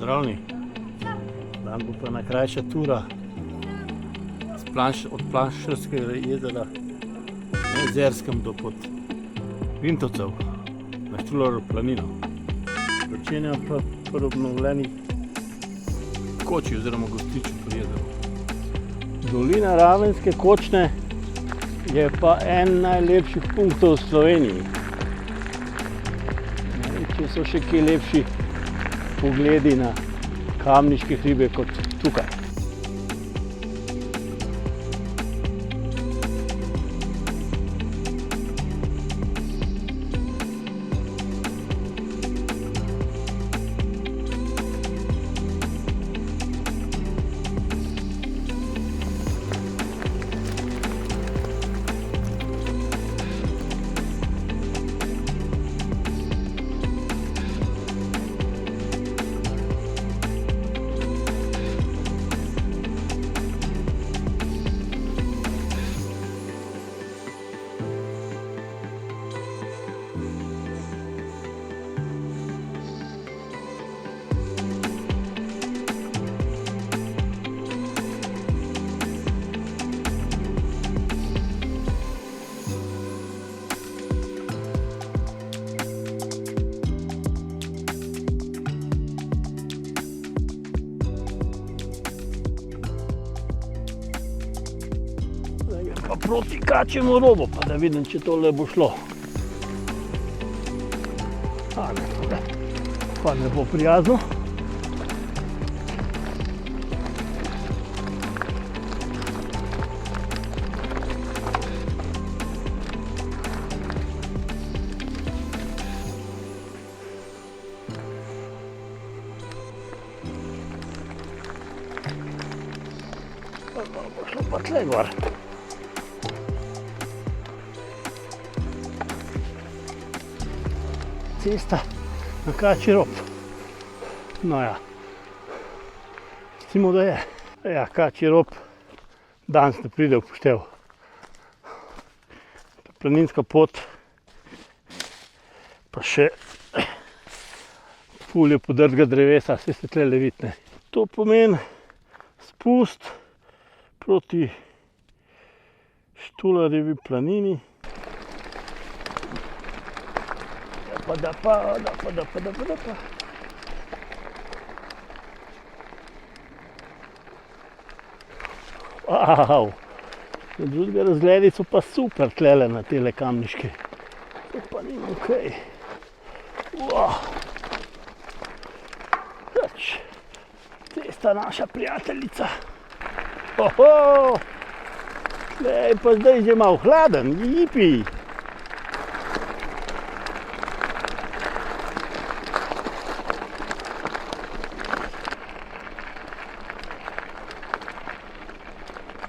Pozdravljeni. Dan bo pa najkrajša tura od Planšarskega jezera na Jezerskem do pod Vintovcev na Štrularjevo planino. Začenjam pa pri obnovljeni koči oziroma gostišču pri jezeru. Dolina Ravenske kočne je pa en najlepših punktov v Sloveniji. Če so še kje lepši pogledi na kamniške hribe kot tukaj. Pa proti kačjemu robu, pa da vidim, če tole bo šlo. Pa ne bo prijazno. Pa bo šlo pa tle gor. Cesta na kačji rob. No ja, recimo, da je. Ja, kačji rob danes ne pride v poštev. Planinska pot pa še ful je podrtega drevesa, vse se tlele vidne. To pomeni spust proti Štrularjevi planini. Da pa. Wow, na drugega razgledi so pa super tlele na tele kamniške. To pa ni okej. Cesta naša prijateljica. Tle je pa zdaj že malo hladen, jipi.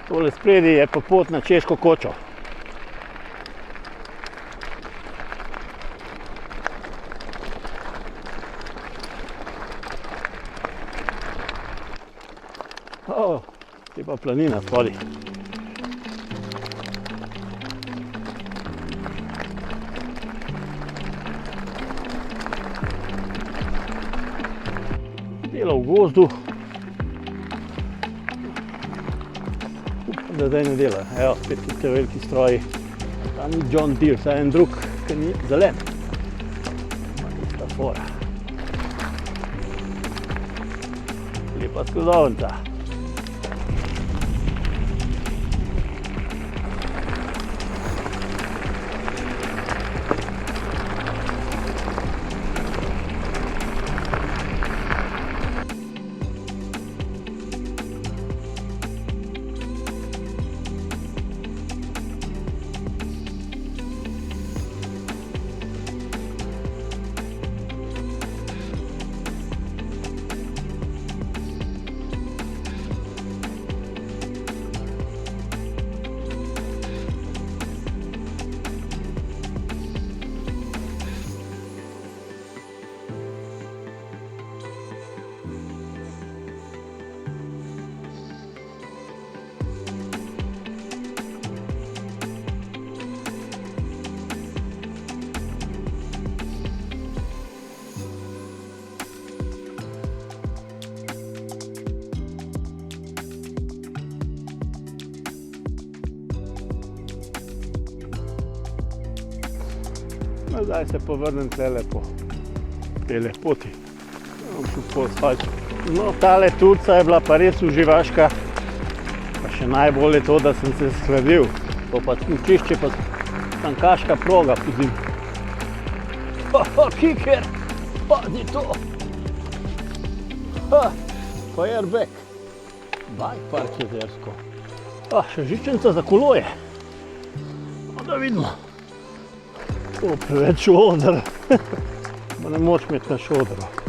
Tole spredi je pa pot na Češko kočo. Je pa planina spodaj. Delo v gozdu. Da zdaj ne dela. Evo, spet te veliki stroji. Ta ni John Deere, saj en drug, ki ni zelen. Ma ista fora. Lepa sklodovnica. zdaj se povrnem tlele po tej lepoti. Po asfaltu. No, tale turca je bila pa res uživaška. Pa še najbolj je to, da sem se shladil. Pa smučišče pa tankaška proga pozim. Kiker, padi to. Pa airbag. Bike park jezersko. Še žičenca za kolo je. Da vidimo. Preveč šodr. Ne moč imeti na šodru.